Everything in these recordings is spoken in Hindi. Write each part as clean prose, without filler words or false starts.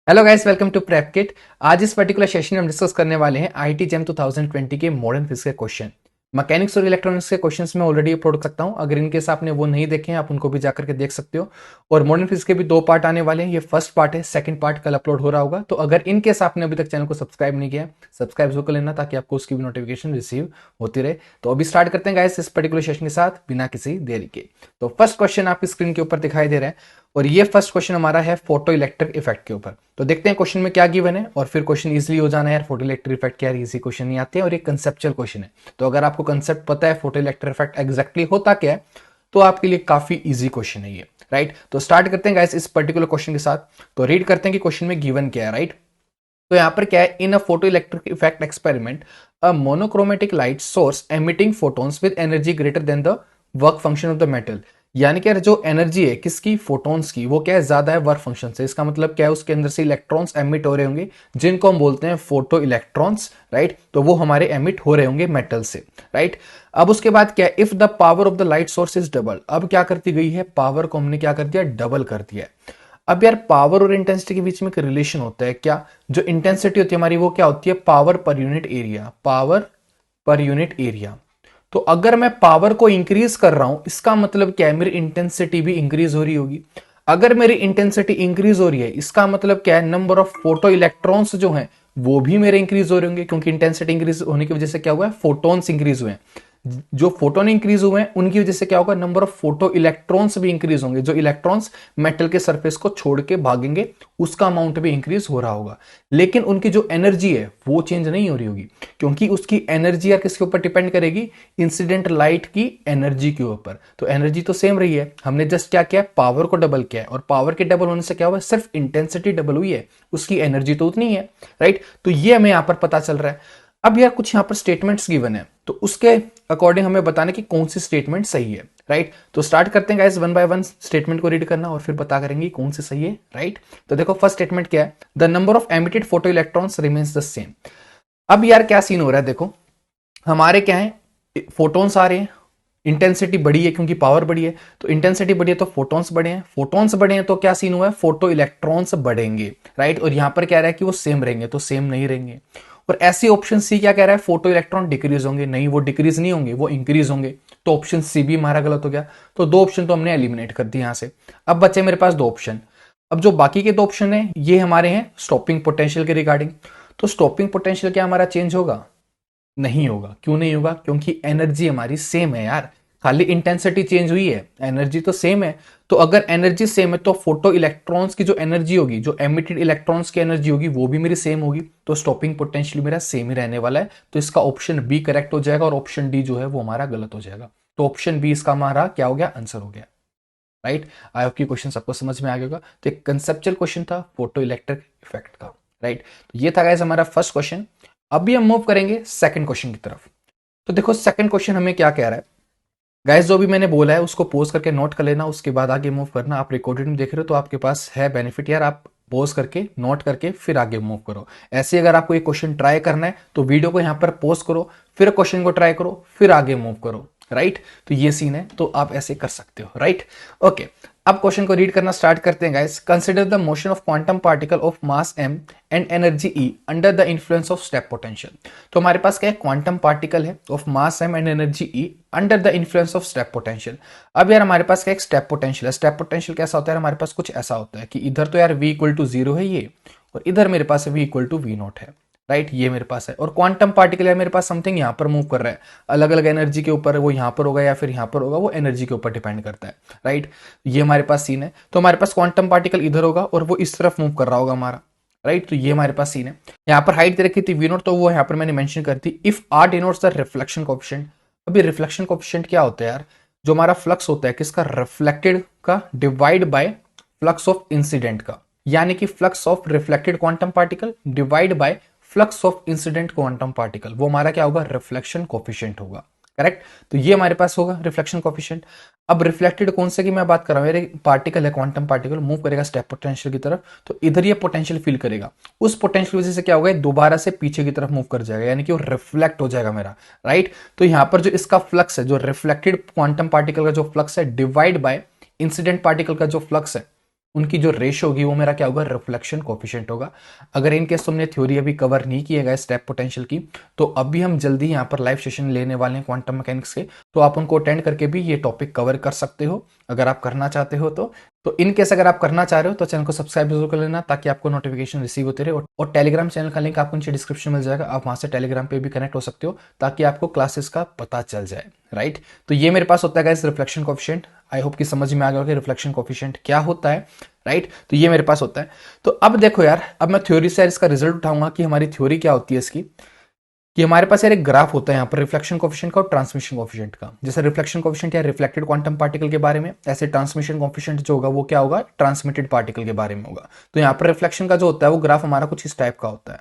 Hello guys, welcome to prep kit. आज इस पर्टिकुलर सेशन में हम डिस्कस करने वाले हैं आईटी जेम 2020 के मॉडर्न फिजिक्स के क्वेश्चन। मैकेनिक्स और इलेक्ट्रॉनिक्स के क्वेश्चंस मैं ऑलरेडी अपलोड कर सकता हूं, अगर इनकेस आपने वो नहीं देखे हैं आप उनको भी जाकर के देख सकते हो। और मॉडर्न फिजिक्स के भी दो पार्ट आने वाले हैं, ये फर्स्ट पार्ट है, सेकंड पार्ट कल अपलोड हो रहा होगा। तो अगर इनकेस आपने अभी तक चैनल को सब्सक्राइब नहीं किया, सब्सक्राइब जरूर कर लेना ताकि आपको उसकी भी नोटिफिकेशन रिसीव होती रहे। तो अभी स्टार्ट करते हैं गाइस इस पर्टिकुलर सेशन के साथ बिना किसी देरी के। तो फर्स्ट क्वेश्चन आपकी स्क्रीन के ऊपर दिखाई दे रहा है और ये फर्स्ट क्वेश्चन हमारा है फोटो इलेक्ट्रिक इफेक्ट के ऊपर। तो देखते हैं क्वेश्चन में क्या गिवन है और फिर क्वेश्चन इजीली हो जाना है यार। फोटो इलेक्ट्रिक इफेक्ट क्या है, इजी क्वेश्चन नहीं आते हैं और ये कंसेप्चुअल क्वेश्चन है। तो अगर आपको कंसेप्ट पता है फोटो इलेक्ट्रिक इफेक्ट एग्जैक्टली होता क्या है तो आपके लिए काफी इजी क्वेश्चन है ये, राइट। तो स्टार्ट करते हैं गाइस इस पर्टिकुलर क्वेश्चन के साथ। तो रीड करते हैं कि क्वेश्चन में गिवन क्या है, राइट। तो यहां पर क्या है, in a photo electric effect experiment a monochromatic light source emitting photons with energy greater than the work function of the metal. यानी कि जो एनर्जी है किसकी, फोटोन्स की, वो क्या है, ज्यादा है वर्क फंक्शन से। इसका मतलब क्या है, उसके अंदर से इलेक्ट्रॉन्स एमिट हो रहे होंगे जिनको हम बोलते हैं फोटो इलेक्ट्रॉन्स, राइट। तो वो हमारे एमिट हो रहे होंगे मेटल से, राइट। अब उसके बाद क्या है, if the power of the light source is double. अब क्या करती गई है, पावर को हमने क्या कर दिया, डबल कर दिया है। अब यार पावर और इंटेंसिटी के बीच में एक रिलेशन होता है क्या, जो इंटेंसिटी होती है हमारी वो क्या होती है, power per unit area, power per unit area. तो अगर मैं पावर को इंक्रीज कर रहा हूं इसका मतलब क्या है, मेरी इंटेंसिटी भी इंक्रीज हो रही होगी। अगर मेरी इंटेंसिटी इंक्रीज हो रही है इसका मतलब क्या है, नंबर ऑफ फोटो इलेक्ट्रॉन्स जो हैं वो भी मेरे इंक्रीज हो रहे होंगे, क्योंकि इंटेंसिटी इंक्रीज होने की वजह से क्या हुआ है, फोटोन्स इंक्रीज हुए हैं। जो फोटोन इंक्रीज हुए हैं उनकी वजह से क्या होगा, नंबर ऑफ फोटो इलेक्ट्रॉन्स भी इंक्रीज होंगे। जो इलेक्ट्रॉन्स मेटल के सरफेस को छोड़ के भागेंगे उसका अमाउंट भी इंक्रीज हो रहा होगा। लेकिन उनकी जो एनर्जी है वो चेंज नहीं हो रही होगी, क्योंकि उसकी एनर्जी यार किसके ऊपर डिपेंड करेगी, इंसिडेंट लाइट की एनर्जी के ऊपर। तो एनर्जी तो सेम रही है, हमने जस्ट क्या किया, पावर को डबल किया है। और पावर के डबल होने से क्या हुआ, सिर्फ इंटेंसिटी डबल हुई है, उसकी एनर्जी तो उतनी है, राइट। तो ये हमें यहां पर पता चल रहा है। अब यार कुछ यहां पर स्टेटमेंट्स गिवन है तो उसके अकॉर्डिंग हमें बताना कि कौन सी स्टेटमेंट सही है, राइट। तो स्टार्ट करते हैं guys, one by one statement को रीड करना और फिर पता करेंगे कौन सी सही है, राइट। तो देखो फर्स्ट स्टेटमेंट क्या है, the number of emitted photo electrons remains the same. अब यार क्या सीन हो रहा है, देखो हमारे क्या है, फोटोन्स आ रहे हैं, इंटेंसिटी बढ़ी है क्योंकि पावर बढ़ी है। तो इंटेंसिटी बढ़ी है तो फोटोन्स बढ़े हैं, फोटोन्स बढ़े हैं तो क्या सीन हुआ है, फोटो इलेक्ट्रॉन्स बढ़ेंगे, राइट। और यहां पर क्या रहा है कि वो सेम रहेंगे, तो सेम नहीं रहेंगे। और ऐसी ऑप्शन सी क्या कह रहा है, फोटो इलेक्ट्रॉन डिक्रीज होंगे, नहीं वो डिक्रीज नहीं होंगे, वो इंक्रीज होंगे। तो ऑप्शन सी भी हमारा गलत हो गया। तो दो ऑप्शन तो हमने एलिमिनेट कर दिए यहां से। अब बचे मेरे पास दो ऑप्शन। अब जो बाकी के दो ऑप्शन है ये हमारे हैं स्टॉपिंग पोटेंशियल के रिगार्डिंग। तो स्टॉपिंग पोटेंशियल क्या हमारा चेंज होगा, नहीं होगा। क्यों नहीं होगा, क्योंकि एनर्जी हमारी सेम है यार, खाली इंटेंसिटी चेंज हुई है, एनर्जी तो सेम है। तो अगर एनर्जी सेम है तो फोटो इलेक्ट्रॉन्स की जो एनर्जी होगी, जो एमिटेड इलेक्ट्रॉन्स की एनर्जी होगी वो भी मेरी सेम होगी। तो स्टॉपिंग पोटेंशियल मेरा सेम ही रहने वाला है। तो इसका ऑप्शन बी करेक्ट हो जाएगा और ऑप्शन डी जो है वो हमारा गलत हो जाएगा। तो ऑप्शन बी इसका हमारा क्या हो गया, आंसर हो गया, राइट। आई होप की क्वेश्चन सबको समझ में आ गया होगा। तो एक कंसेप्चुअल क्वेश्चन था फोटो इलेक्ट्रिक इफेक्ट का, राइट। तो ये था गाइस हमारा फर्स्ट क्वेश्चन। अभी हम मूव करेंगे सेकंड क्वेश्चन की तरफ। तो देखो सेकंड क्वेश्चन हमें क्या कह रहा है गाइस, जो भी मैंने बोला है उसको पॉज करके नोट कर लेना, उसके बाद आगे मूव करना। आप रिकॉर्डेड में देख रहे हो तो आपके पास है बेनिफिट यार, आप पॉज करके नोट करके फिर आगे मूव करो। ऐसे अगर आपको ये क्वेश्चन ट्राई करना है तो वीडियो को यहां पर पॉज करो, फिर क्वेश्चन को ट्राई करो, फिर आगे मूव करो, राइट। तो ये सीन है, तो आप ऐसे कर सकते हो, राइट। ओके, अब क्वेश्चन को रीड करना स्टार्ट करते हैं guys. Consider the motion of quantum particle of mass m and energy E under the influence of step potential. तो हमारे पास क्या है, क्वांटम पार्टिकल है of mass m and energy E under the influence of step potential. अब यार हमारे पास क्या एक स्टेप पोटेंशियल है। स्टेप पोटेंशियल कैसा होता है, हमारे पास कुछ ऐसा होता है कि इधर तो यार v इक्वल टू 0 है ये, और इधर मेरे पास v equal to v nought है, राइट। ये मेरे पास है। और क्वांटम पार्टिकल है मेरे पास, समथिंग यहां पर मूव कर रहा है, अलग अलग एनर्जी के ऊपर, वो यहां पर होगा या फिर यहां पर होगा, वो एनर्जी के ऊपर डिपेंड करता है, राइट। ये हमारे पास सीन है। तो हमारे पास क्वांटम पार्टिकल इधर होगा और वो इस तरफ मूव कर रहा होगा हमारा, राइट। तो ये हमारे पास सीन है। यहाँ पर हाइट दे रखी थी वी नॉट, तो वो यहाँ पर मैंने मेंशन कर दी। If R denotes the reflection coefficient. अभी रिफ्लेक्शन कोएफिशिएंट क्या होता है यार, जो हमारा फ्लक्स होता है किसका, रिफ्लेक्टेड का divide bye flux of incident का। यानी कि flux of reflected quantum particle divide by flux of incident quantum particle, वो हमारा क्या होगा, रिफ्लेक्शन कोएफिशिएंट होगा, करेक्ट। तो ये हमारे पास होगा रिफ्लेक्शन कोएफिशिएंट। अब रिफ्लेक्टेड कौन से की मैं बात कर रहा हूं, ये पार्टिकल है, क्वांटम पार्टिकल मूव करेगा स्टेप पोटेंशियल की तरफ, तो इधर ये पोटेंशियल फील करेगा। उस पोटेंशियल की वजह से क्या होगा, दोबारा से पीछे की तरफ मूव कर जाएगा, यानी कि वो रिफ्लेक्ट हो जाएगा मेरा, राइट। तो यहां पर जो इसका फ्लक्स है, जो रिफ्लेक्टेड क्वांटम पार्टिकल का जो फ्लक्स है डिवाइड बाय इंसिडेंट पार्टिकल का जो फ्लक्स है, उनकी जो रेशो होगी वो मेरा क्या होगा, रिफ्लेक्शन कोफिशिएंट होगा। अगर इनकेस तुमने थ्योरी अभी कवर नहीं किया गया स्टेप पोटेंशियल की, तो अभी हम जल्दी यहाँ पर लाइव सेशन लेने वाले हैं क्वांटम मैकेनिक्स के, तो आप उनको अटेंड करके भी ये टॉपिक कवर कर सकते हो अगर आप करना चाहते हो तो इनकेस अगर आप करना चाह रहे हो तो चैनल को सब्सक्राइब जरूर कर लेना ताकि आपको नोटिफिकेशन रिसीव होते रहे। और टेलीग्राम चैनल का लिंक आपको नीचे डिस्क्रिप्शन मिल जाएगा, आप वहां से टेलीग्राम पे भी कनेक्ट हो सकते हो ताकि आपको क्लासेस का पता चल जाए, राइट। तो ये मेरे पास होता है guys reflection coefficient. I hope कि समझ में आ गया कि रिफ्लेक्शन कोफिशिएंट क्या होता है, राइट। तो ये मेरे पास होता है। तो अब देखो यार, अब मैं थ्योरी से इसका रिजल्ट उठाऊंगा कि हमारी थ्योरी क्या होती है इसकी, कि हमारे पास यार एक ग्राफ होता है यहाँ पर रिफ्लेक्शन कोफिशिएंट का और ट्रांसमिशन कोफिशिएंट का। जैसे रिफ्लेक्शन कोफिशिएंट या रिफ्लेक्टेड क्वांटम पार्टिकल के बारे में, ऐसे ट्रांसमिशन कोफिशिएंट जो होगा वो क्या होगा, ट्रांसमिटेड पार्टिकल के बारे में होगा। तो यहाँ पर रिफ्लेक्शन का जो होता है वो ग्राफ हमारा कुछ इस टाइप का होता है,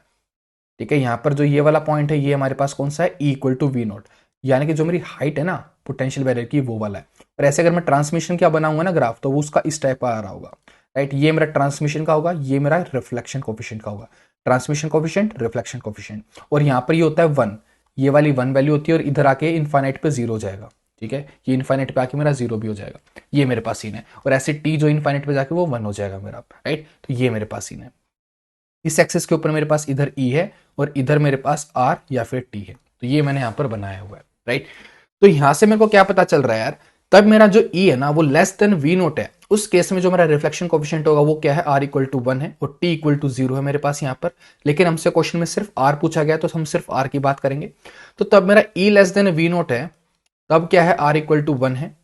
ठीक है। यहाँ पर जो ये वाला पॉइंट है ये हमारे पास कौन सा है, E equal to V nought, यानी कि जो मेरी हाइट है ना पोटेंशियल बैरियर की वो वाला है। और ऐसे अगर मैं ट्रांसमिशन क्या बनाऊंगा ना ग्राफ, तो वो उसका इस टाइप का आ रहा होगा, राइट। ये मेरा ट्रांसमिशन का होगा, ये मेरा रिफ्लेक्शन कोफिशिएंट का होगा। ट्रांसमिशन कोफिशिएंट, रिफ्लेक्शन कोफिशिएंट, और यहाँ पर ये होता है 1, ये वाली 1 वैल्यू होती है और इधर आके इनफाइनाइट पे 0 हो जाएगा, ठीक है। ये इनफाइनाइट पे आके मेरा 0 भी हो जाएगा, ये मेरे पास सीन है। और ऐसे टी जो इनफाइनाइट पे जाके वो 1 हो जाएगा मेरा, राइट। तो ये मेरे पास सीन है। इस एक्सिस के ऊपर मेरे पास इधर E है और इधर मेरे पास R या फिर T है। तो ये मैंने यहां पर बनाया हुआ है, राइट। तो यहां से मेरे को क्या पता चल रहा है यार, तब मेरा जो E है ना वो लेस देन वी नोट है, उस केस में जो मेरा रिफ्लेक्शन कोफिशिएंट होगा वो क्या है, R इक्वल टू 1 है और T इक्वल टू 0 है मेरे पास यहाँ पर। लेकिन हमसे क्वेश्चन में सिर्फ R पूछा गया तो हम सिर्फ R की बात करेंगे। तो तब मेरा E less than V nought है, तब क्या है, R इक्वल टू 1 है।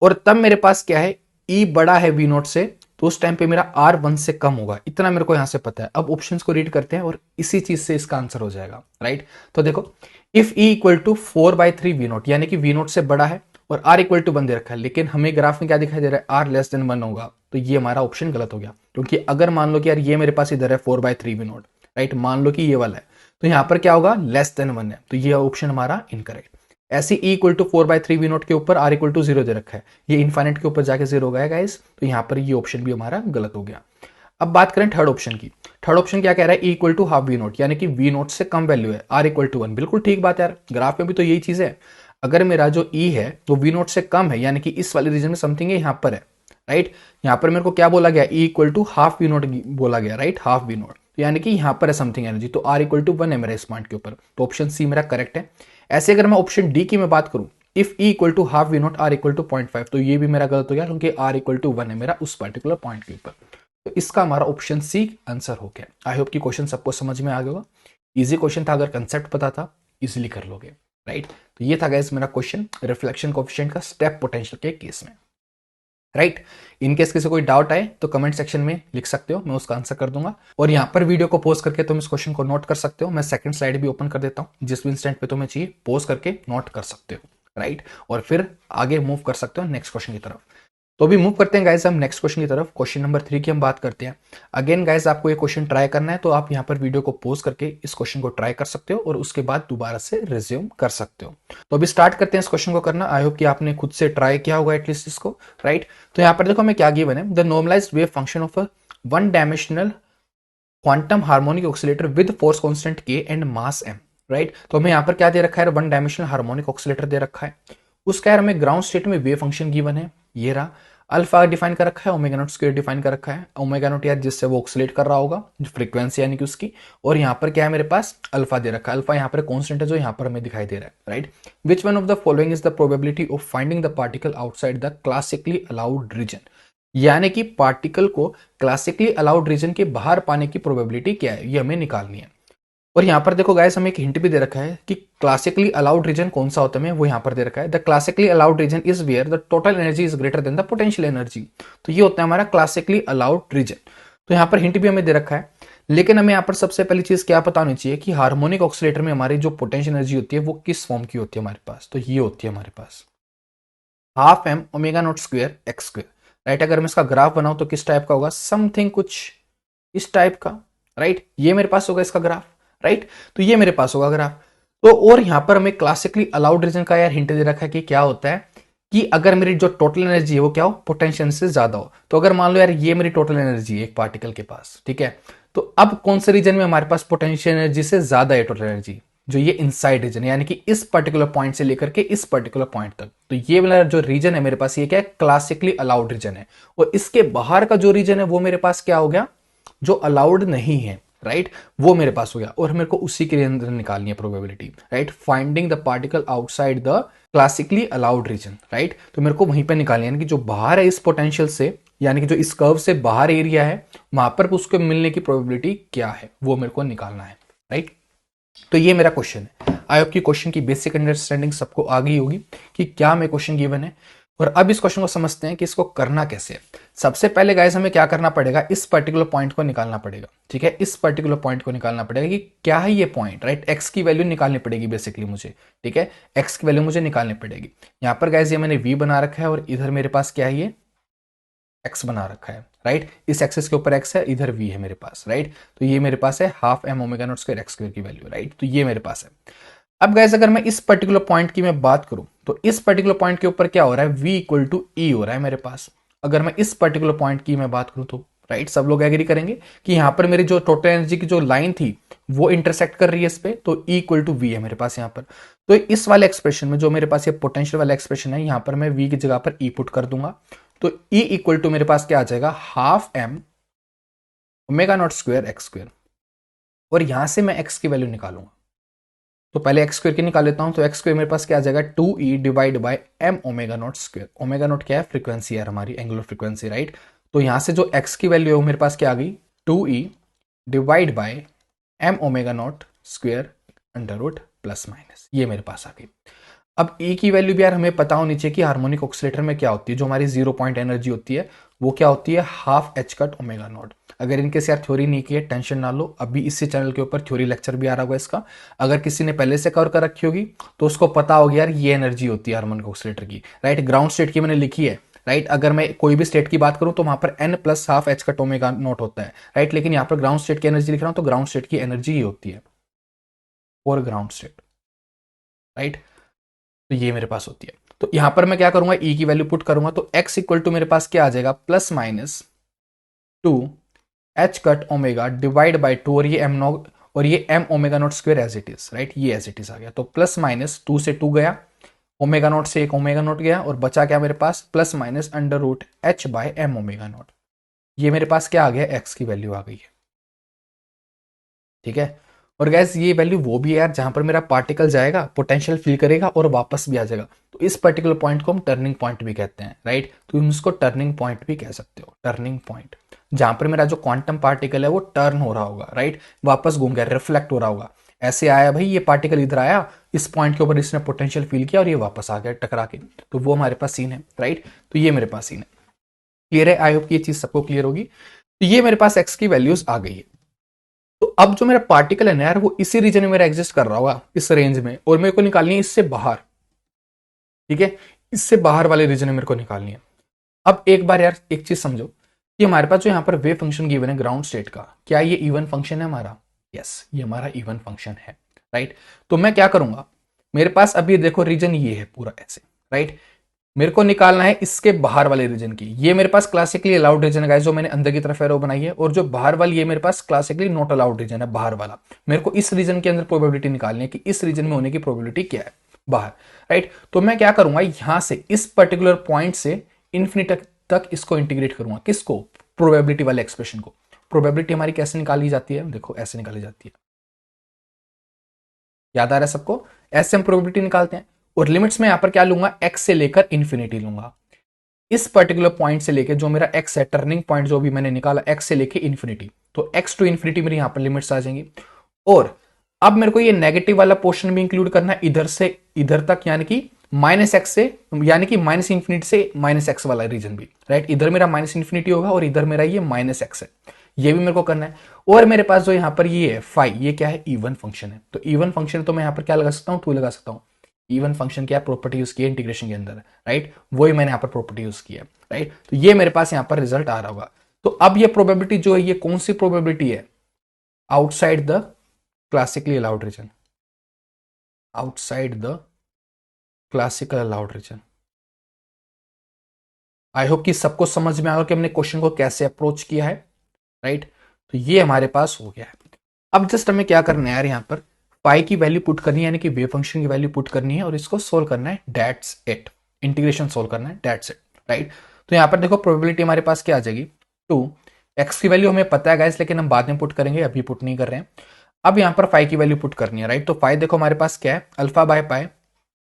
और तब मेरे पास क्या है, E बड़ा है वी नोट से, तो उस टाइम पे मेरा R 1 से कम होगा, इतना मेरे को यहां से पता है। अब ऑप्शंस को रीड करते हैं और इसी चीज से इसका आंसर हो जाएगा, राइट। तो देखो, if E equal to 4/3 V nought, यानी कि वी नोट से बड़ा है और R इक्वल टू 1 दे रखा है, लेकिन हमें ग्राफ में क्या दिखाई दे रहा है, R लेस देन 1 होगा, तो ये हमारा ऑप्शन गलत हो गया। क्योंकि अगर मान लो कि यार ये मेरे पास इधर है 4/3 वी नोट, राइट, मान लो कि ये वाला है, तो यहां पर क्या होगा, लेस देन 1 है, तो ये ऑप्शन हमारा इनकरेक्ट। ऐसे E equal to 4/3 V nought के ऊपर R इक्वल टू 0 दे रखा है, ये इनफाइनाइट के ऊपर जाके 0 हो गया गाइस, तो यहां पर ये ऑप्शन भी हमारा गलत हो गया। अब बात करें थर्ड ऑप्शन की। थर्ड ऑप्शन क्या कह रहा है, E equal to half V nought, यानी कि वी नोट से कम वैल्यू है, R इक्वल टू 1। बिल्कुल ठीक बात है यार, ग्राफ में भी तो यही चीज है। अगर मेरा जो E है वो वी नोट से कम है, यानी कि इस वाले रीजन में समथिंग है, यहां पर है, राइट। यहां पर मेरे को क्या बोला गया, E equal to half V nought बोला गया, राइट, हाफ वी नोट, यानी कि यहां पर है समथिंग एनर्जी, तो R इक्वल टू 1 है मेरा इस पॉइंट के ऊपर, तो ऑप्शन सी मेरा करेक्ट है। ऐसे अगर मैं ऑप्शन डी की मैं बात करूं, if E equal to half V nought R equal to 0.5, तो ये भी मेरा गलत हो गया क्योंकि R इक्वल टू 1 है मेरा उस पर्टिकुलर पॉइंट के ऊपर। तो इसका हमारा ऑप्शन सी आंसर हो गया। आई होप कि क्वेश्चन सबको समझ में आ गया होगा। इजी क्वेश्चन था, अगर कंसेप्ट पता था इजीली कर लोगे, राइट। तो ये था गाइस मेरा क्वेश्चन रिफ्लेक्शन कोएफिशिएंट का स्टेप पोटेंशियल के केस में, राइट। इनकेस किसी कोई डाउट आए तो कमेंट सेक्शन में लिख सकते हो, मैं उसका आंसर कर दूंगा। और यहाँ पर वीडियो को पॉज करके तुम इस क्वेश्चन को नोट कर सकते हो। मैं सेकंड स्लाइड भी ओपन कर देता हूँ, जिस भी इंस्टेंट पे तुम्हें चाहिए पॉज करके नोट कर सकते हो, राइट। और फिर आगे मूव कर सकते हो नेक्स्ट क्वेश्चन की तरफ। तो अभी मूव करते हैं गाइस हम नेक्स्ट क्वेश्चन की तरफ। क्वेश्चन नंबर 3 की हम बात करते हैं। अगेन गाइस, आपको ये क्वेश्चन ट्राई करना है तो आप यहाँ पर वीडियो को पॉज करके इस क्वेश्चन को ट्राई कर सकते हो और उसके बाद दोबारा से रिज्यूम कर सकते हो। तो अभी स्टार्ट करते हैं इस क्वेश्चन को करना। आई होप कि आपने खुद से ट्राई किया होगा एटलीस्ट इसको, राइट। तो यहाँ पर देखो हमें क्या गिवन है, the normalised wave function of a one dimensional quantum harmonic oscillator with force constant k and mass m, right. तो हमें यहाँ पर क्या दे रखा है, वन डायमेंशनल हार्मोनिक ऑक्सीलेटर दे रखा है। उसका यार हमें ग्राउंड स्टेट में वेव फंक्शन गिवन है, ये रहा। अल्फा डिफाइन कर रखा है, ओमेगा नॉट स्क्वायर डिफाइन कर रखा है। ओमेगा नॉट यार जिससे वो ऑक्सीलेट कर रहा होगा, जो फ्रीक्वेंसी यानी कि उसकी। और यहाँ पर क्या है मेरे पास, अल्फा दे रखा है। अल्फा यहाँ पर कॉन्स्टेंट है जो यहाँ पर हमें दिखाई दे रहा है, right. Which one of the following is the probability of finding the particle outside the classically allowed reason, यानी कि पार्टिकल को क्लासिकली अलाउड रीजन के बाहर पाने की प्रोबेबिलिटी क्या है, ये हमें निकालनी है। और यहां पर देखो गाइस, हमें एक हिंट भी दे रखा है कि क्लासिकली अलाउड रीजन कौन सा होता है, वो यहां पर दे रखा है, the classically allowed region is where the total energy is greater than the potential energy. तो ये होता है हमारा क्लासिकली अलाउड रीजन। तो यहां पर हिंट भी हमें दे रखा है, लेकिन हमें यहां पर सबसे पहली चीज क्या पता होनी चाहिए कि हार्मोनिक ऑक्सीलेटर में हमारी जो पोटेंशियल एनर्जी होती है वो किस फॉर्म की होती है हमारे पास। तो ये होती है हमारे पास half M omega not square X square, right. अगर मैं इसका ग्राफ बनाऊं तो किस टाइप का होगा, समथिंग कुछ इस टाइप का, राइट। ये मेरे पास होगा इसका ग्राफ, राइट। तो ये मेरे पास होगा ग्राफ। तो और यहां पर हमें क्लासिकली अलाउड रीजन का यार हिंट दे रखा है कि क्या होता है कि अगर मेरी जो टोटल एनर्जी है वो क्या हो, पोटेंशियल से ज्यादा हो। तो अगर मान लो यार ये मेरी टोटल एनर्जी है एक पार्टिकल के पास, ठीक है। तो अब कौन से रीजन में हमारे पास पोटेंशियल एनर्जी से ज्यादा है टोटल एनर्जी, जो ये इनसाइड रीजन यानी कि इस पर्टिकुलर पॉइंट से लेकर के इस पर्टिकुलर पॉइंट तक, तो ये वाला जो रीजन है मेरे पास, ये क्या है, क्लासिकली अलाउड रीजन है। और इसके बाहर का जो रीजन है वो मेरे पास क्या हो गया, जो अलाउड नहीं है, राइट, वो मेरे पास हो गया। और मेरे को उसी के अंदर निकालनी है probability, right, finding the particle outside the classically allowed reason, right. तो मेरे को वहीं पे निकालनी है, यानी कि जो बाहर है इस पोटेंशियल से, यानी कि जो इस कर्व से बाहर एरिया है, वहां पर उसको मिलने की प्रोबेबिलिटी क्या है, वो मेरे को निकालना है, राइट। तो ये मेरा क्वेश्चन है। आई होप की क्वेश्चन की बेसिक अंडरस्टैंडिंग सबको आ गई होगी कि क्या में क्वेश्चन गिवन है। और अब इस क्वेश्चन को समझते हैं कि इसको करना कैसे है। सबसे पहले गाइस हमें क्या करना पड़ेगा, इस पर्टिकुलर पॉइंट को निकालना पड़ेगा, ठीक है, इस पर्टिकुलर पॉइंट को निकालना पड़ेगा कि क्या है ये पॉइंट, राइट। एक्स की वैल्यू निकालनी पड़ेगी बेसिकली मुझे, ठीक है, एक्स की वैल्यू मुझे निकालनी पड़ेगी। यहां पर गाइस ये मैंने वी बना रखा है और इधर मेरे पास क्या है, ये एक्स बना रखा है, राइट। इस एक्सिस के ऊपर एक्स है, इधर वी है मेरे पास, राइट। तो ये मेरे पास है half M omega not square X square की वैल्यू, राइट। तो ये मेरे पास है। अब गाइस अगर मैं इस पर्टिकुलर पॉइंट की मैं बात करूं तो इस पर्टिकुलर पॉइंट के ऊपर क्या हो रहा है, v इक्वल टू ई हो रहा है मेरे पास। अगर मैं इस पर्टिकुलर पॉइंट की मैं बात करूं तो, राइट, सब लोग एग्री करेंगे कि यहां पर मेरी जो टोटल एनर्जी की जो लाइन थी वो इंटरसेक्ट कर रही है इस पे, तो ई इक्वल टू वी है मेरे पास यहां पर। तो इस वाले एक्सप्रेशन में जो मेरे पास ये पोटेंशियल वाला एक्सप्रेशन है, यहां पर मैं v की जगह पर ई पुट कर दूंगा। तो ई इक्वल टू मेरे पास क्या आ जाएगा, half M omega not square X square. और यहां से मैं एक्स की वैल्यू निकालूंगा, तो पहले एक्स स्क्वायर की निकाल लेता हूं। तो एक्स स्क्वायर मेरे पास क्या आ जाएगा, 2e divide by M omega not square. Omega nought क्या है, फ्रीक्वेंसी है हमारी, एंगुलर फ्रीक्वेंसी, राइट। तो यहां से जो एक्स की वैल्यू है वो मेरे पास क्या आ गई, 2e divide by M omega not square under root plus minus, ये मेरे पास आ गई। अब e की वैल्यू भी यार हमें पता होनी चाहिए कि हार्मोनिक ऑक्सीलेटर में क्या होती है, जो हमारी 0 पॉइंट एनर्जी होती है वो क्या होती है, half H cut omega not. अगर इनके से यार थ्योरी नहीं की है, टेंशन ना लो, अभी इसी चैनल के ऊपर थ्योरी लेक्चर भी आ रहा होगा इसका। अगर किसी ने पहले से कवर कर रखी होगी तो उसको पता होगी यार ये एनर्जी होती है हार्मोनिक ऑक्सीलेटर की, राइट। ग्राउंड स्टेट की मैंने लिखी है, राइट। अगर मैं कोई भी स्टेट की बात करूं तो वहां पर n plus half H cut omega naught होता है, राइट। लेकिन यहां पर ग्राउंड स्टेट की एनर्जी लिख रहा हूं तो ग्राउंड स्टेट की एनर्जी ही होती है और ग्राउंड स्टेट, राइट। तो ये मेरे पास होती है। तो यहां पर मैं क्या करूंगा, ई की वैल्यू पुट करूंगा, तो x इक्वल टू मेरे पास क्या आ जाएगा, plus minus 2 H cut omega divide by 2, और ये एम नो और ये M omega not square as it is, right, ये एज इट इज आ गया। तो प्लस माइनस 2 से 2 गया, ओमेगा नॉट से एक ओमेगा नॉट गया, और बचा क्या मेरे पास, plus minus under root H by M omega not. ये मेरे पास क्या आ गया, एक्स की वैल्यू आ गई है, ठीक है। और गैस ये वैल्यू वो भी है यार जहां पर मेरा पार्टिकल जाएगा, पोटेंशियल फील करेगा और वापस भी आ जाएगा। तो इस पर्टिकुलर पॉइंट को हम टर्निंग पॉइंट भी कहते हैं, राइट। तो तुम इसको टर्निंग पॉइंट भी कह सकते हो, टर्निंग पॉइंट, जहां पर मेरा जो क्वांटम पार्टिकल है वो टर्न हो रहा होगा, राइट, वापस घूम गया, रिफ्लेक्ट हो रहा होगा। ऐसे आया भाई, ये पार्टिकल इधर आया, इस पॉइंट के ऊपर इसने पोटेंशियल फील किया और ये वापस आ गया टकरा के। तो वो हमारे पास सीन है, राइट। तो ये मेरे पास सीन है, क्लियर है। आई होप ये चीज सबको क्लियर होगी। तो ये मेरे पास एक्स की वैल्यूज आ गई है। तो अब जो मेरा पार्टिकल है ना यार, वो इसी रीजन में मेरा एग्जिस्ट कर रहा होगा, इस रेंज में, और मेरे को निकालनी है इससे बाहर, ठीक है, इससे बाहर वाले रीजन में मेरे को निकालनी है। अब एक बार यार एक चीज समझो कि हमारे पास जो यहाँ पर वेव फंक्शन गिवन है ग्राउंड स्टेट का, क्या ये इवन फंक्शन है हमारा, यस, ये हमारा इवन फंक्शन है, राइट। तो मैं क्या करूंगा, मेरे पास अभी देखो रीजन ये है पूरा ऐसे, राइट। मेरे को निकालना है इसके बाहर वाले रीजन की। ये मेरे पास क्लासिकली अलाउड रीजन है जो मैंने अंदर की तरफ एरो बनाई है, और जो बाहर वाली ये मेरे पास क्लासिकली नॉट अलाउड रीजन है, बाहर वाला। मेरे को इस रीजन के अंदर प्रोबेबिलिटी निकालनी है कि इस रीजन में होने की प्रोबेबिलिटी क्या है बाहर, राइट। तो मैं क्या करूंगा, यहां से इस पर्टिकुलर पॉइंट से इन्फिनिटी तक इसको इंटीग्रेट करूंगा, किसको, प्रोबेबिलिटी वाले एक्सप्रेशन को। प्रोबेबिलिटी हमारी कैसे निकाली जाती है, देखो ऐसे निकाली जाती है, याद आ रहा है सबको, ऐसे हम प्रोबेबिलिटी निकालते हैं। और लिमिट्स में यहां पर क्या लूंगा, एक्स से लेकर इन्फिनिटी लूंगा, इस पर्टिकुलर पॉइंट से लेके जो मेरा एक्स है, टर्निंग पॉइंट जो भी मैंने निकाला, एक्स से लेके इन्फिनिटी, तो एक्स टू इन्फिनिटी मेरी यहां पर लिमिट्स आ जाएंगी। और अब मेरे को ये नेगेटिव वाला पोर्शन भी इंक्लूड करना है इधर से इधर तक, यानी कि माइनस एक्स से, यानी कि माइनस इंफिनिटी से माइनस एक्स वाला रीजन भी, राइट। इधर मेरा माइनस इंफिनिटी होगा और इधर मेरा ये माइनस एक्स है, ये भी मेरे को करना है। और मेरे पास जो यहां पर ये है फाई, ये क्या है, इवन फंक्शन है। तो इवन फंक्शन तो मैं यहां पर क्या लगा सकता हूं, 2 लगा सकता हूं। इवन फंक्शन क्या प्रॉपर्टी यूज की है इंटीग्रेशन के अंदर, राइट, वही मैंने यहां पर प्रॉपर्टी यूज की है, राइट। तो ये मेरे पास यहां पर रिजल्ट आ रहा होगा। तो अब ये प्रोबेबिलिटी जो है, ये कौन सी प्रोबेबिलिटी है, outside the classically allowed reason, outside the classical allowed reason. I hope कि सबको समझ में आया कि हमने क्वेश्चन को कैसे अप्रोच किया है, राइट। तो ये हमारे पास हो गया है। अब जस्ट हमें क्या करना है यार, यहां पर पाई की वैल्यू पुट करनी है, यानी कि वेव फंक्शन की वैल्यू पुट करनी है और इसको सोल्व करना है, दैट्स इट। इंटीग्रेशन सोल्व करना है, दैट्स इट, राइट। तो यहाँ पर देखो प्रोबेबिलिटी हमारे पास क्या आ जाएगी, 2। एक्स की वैल्यू हमें पता है गाइस, लेकिन हम बाद में पुट करेंगे, अभी पुट नहीं कर रहे हैं। अब यहाँ पर फाइव की वैल्यू पुट करनी है, राइट। तो फाइव देखो हमारे पास क्या है, alpha by pi,